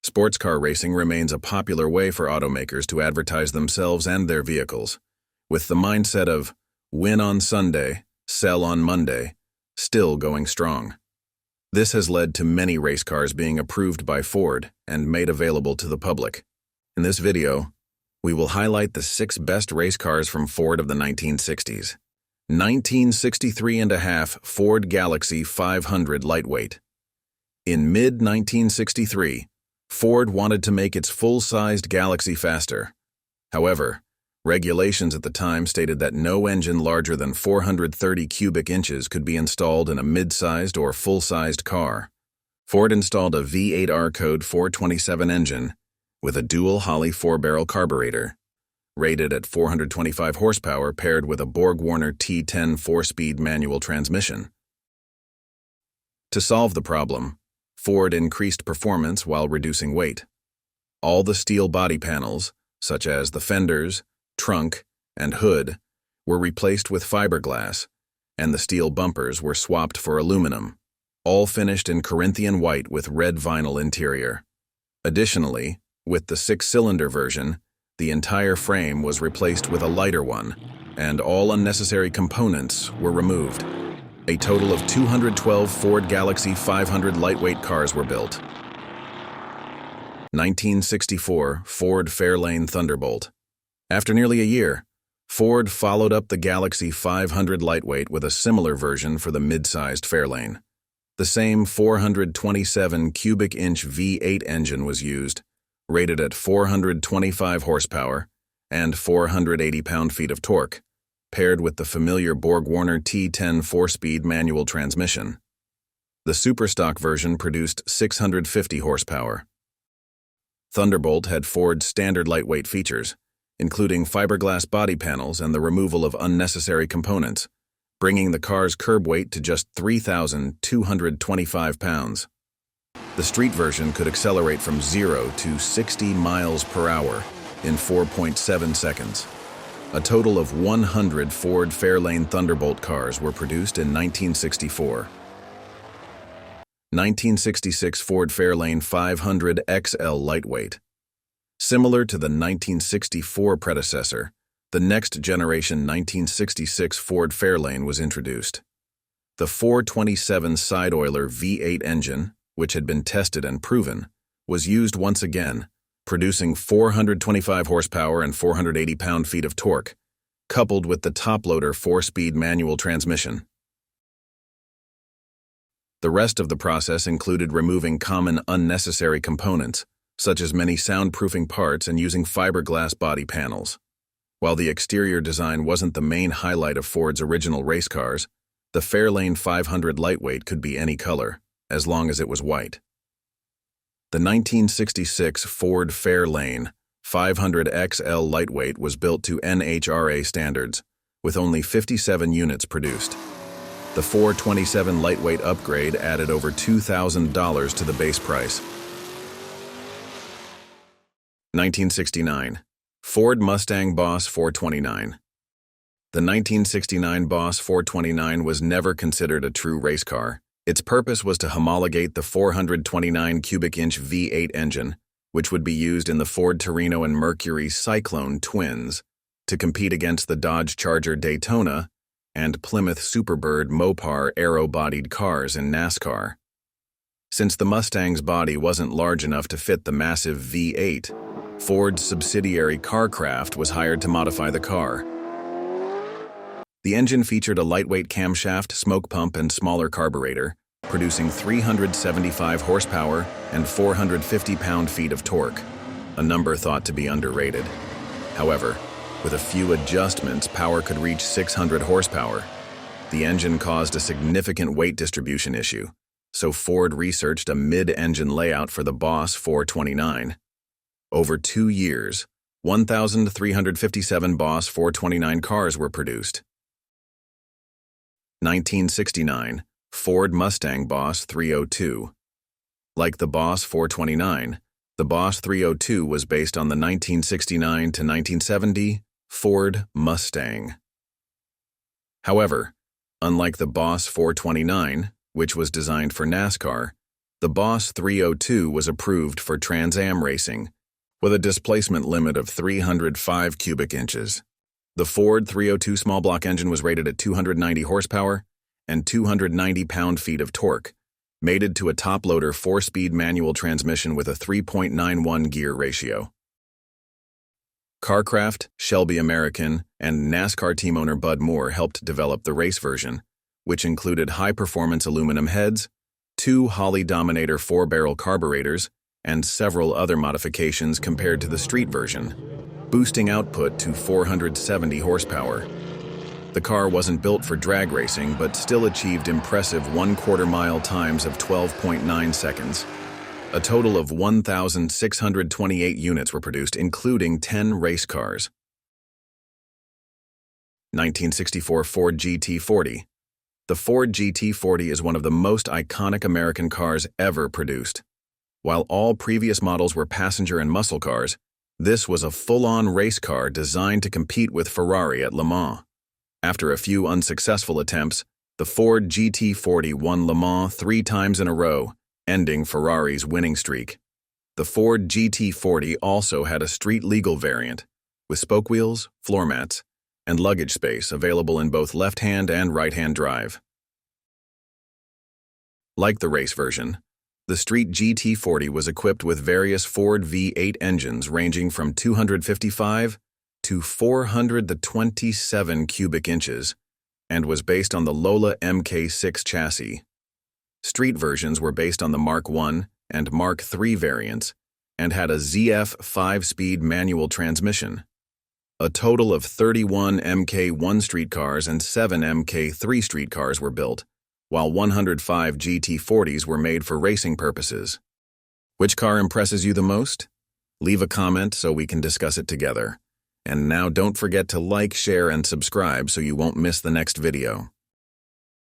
Sports car racing remains a popular way for automakers to advertise themselves and their vehicles, with the mindset of win on Sunday, sell on Monday, still going strong. This has led to many race cars being approved by Ford and made available to the public. In this video, we will highlight the 6 best race cars from Ford of the 1960s. 1963.5 Ford Galaxie 500 Lightweight. In mid-1963, Ford wanted to make its full-sized Galaxie faster. However, regulations at the time stated that no engine larger than 430 cubic inches could be installed in a mid-sized or full-sized car. Ford installed a V8R code 427 engine with a dual Holley 4-barrel carburetor, rated at 425 horsepower paired with a Borg-Warner T10 4-speed manual transmission. To solve the problem, Ford increased performance while reducing weight. All the steel body panels, such as the fenders, trunk, and hood, were replaced with fiberglass, and the steel bumpers were swapped for aluminum, all finished in Corinthian white with red vinyl interior. Additionally, with the 6-cylinder version, the entire frame was replaced with a lighter one, and all unnecessary components were removed. A total of 212 Ford Galaxie 500 lightweight cars were built. 1964 Ford Fairlane Thunderbolt. After nearly a year, Ford followed up the Galaxie 500 lightweight with a similar version for the mid-sized Fairlane. The same 427 cubic inch V8 engine was used, rated at 425 horsepower and 480 pound-feet of torque, paired with the familiar Borg-Warner T10 4-speed manual transmission. The Superstock version produced 650 horsepower. Thunderbolt had Ford's standard lightweight features, including fiberglass body panels and the removal of unnecessary components, bringing the car's curb weight to just 3,225 pounds. The street version could accelerate from 0 to 60 miles per hour in 4.7 seconds. A total of 100 Ford Fairlane Thunderbolt cars were produced in 1964. 1966 Ford Fairlane 500 XL Lightweight. Similar to the 1964 predecessor, the next generation 1966 Ford Fairlane was introduced. The 427 side-oiler V8 engine, which had been tested and proven, was used once again, producing 425 horsepower and 480 pound-feet of torque, coupled with the top-loader 4-speed manual transmission. The rest of the process included removing common unnecessary components, such as many soundproofing parts and using fiberglass body panels. While the exterior design wasn't the main highlight of Ford's original race cars, the Fairlane 500 Lightweight could be any color, as long as it was white. The 1966 Ford Fairlane 500 XL Lightweight was built to NHRA standards, with only 57 units produced. The 427 Lightweight upgrade added over $2,000 to the base price. 1969 Ford Mustang Boss 429. The 1969 Boss 429 was never considered a true race car. Its purpose was to homologate the 429 cubic inch V8 engine, which would be used in the Ford Torino and Mercury Cyclone twins, to compete against the Dodge Charger Daytona and Plymouth Superbird Mopar aero-bodied cars in NASCAR. Since the Mustang's body wasn't large enough to fit the massive V8, Ford's subsidiary Carcraft was hired to modify the car. The engine featured a lightweight camshaft, smoke pump, and smaller carburetor, producing 375 horsepower and 450 pound-feet of torque, a number thought to be underrated. However, with a few adjustments, power could reach 600 horsepower. The engine caused a significant weight distribution issue, so Ford researched a mid-engine layout for the Boss 429. Over 2 years, 1,357 Boss 429 cars were produced. 1969 Ford Mustang Boss 302. Like the Boss 429, the Boss 302 was based on the 1969 to 1970 Ford Mustang. However, unlike the Boss 429, which was designed for NASCAR, The Boss 302 was approved for Trans Am racing, with a displacement limit of 305 cubic inches. The Ford 302 small block engine was rated at 290 horsepower and 290 pound-feet of torque, mated to a top-loader 4-speed manual transmission with a 3.91 gear ratio. Carcraft, Shelby American, and NASCAR team owner Bud Moore helped develop the race version, which included high-performance aluminum heads, 2 Holley Dominator 4-barrel carburetors, and several other modifications compared to the street version, boosting output to 470 horsepower. The car wasn't built for drag racing, but still achieved impressive 1/4 mile times of 12.9 seconds. A total of 1,628 units were produced, including 10 race cars. 1964 Ford GT40. The Ford GT40 is one of the most iconic American cars ever produced. While all previous models were passenger and muscle cars, this was a full-on race car designed to compete with Ferrari at Le Mans. After a few unsuccessful attempts, the Ford GT40 won Le Mans 3 times in a row, ending Ferrari's winning streak. The Ford GT40 also had a street-legal variant, with spoke wheels, floor mats, and luggage space available in both left-hand and right-hand drive. Like the race version, the street GT40 was equipped with various Ford V8 engines ranging from 255 to 427 cubic inches, and was based on the Lola Mk6 chassis. Street versions were based on the Mark I and Mark III variants, and had a ZF 5-speed manual transmission. A total of 31 Mk1 streetcars and 7 Mk3 streetcars were built, while 105 GT40s were made for racing purposes. Which car impresses you the most? Leave a comment so we can discuss it together. And now don't forget to like, share, and subscribe so you won't miss the next video.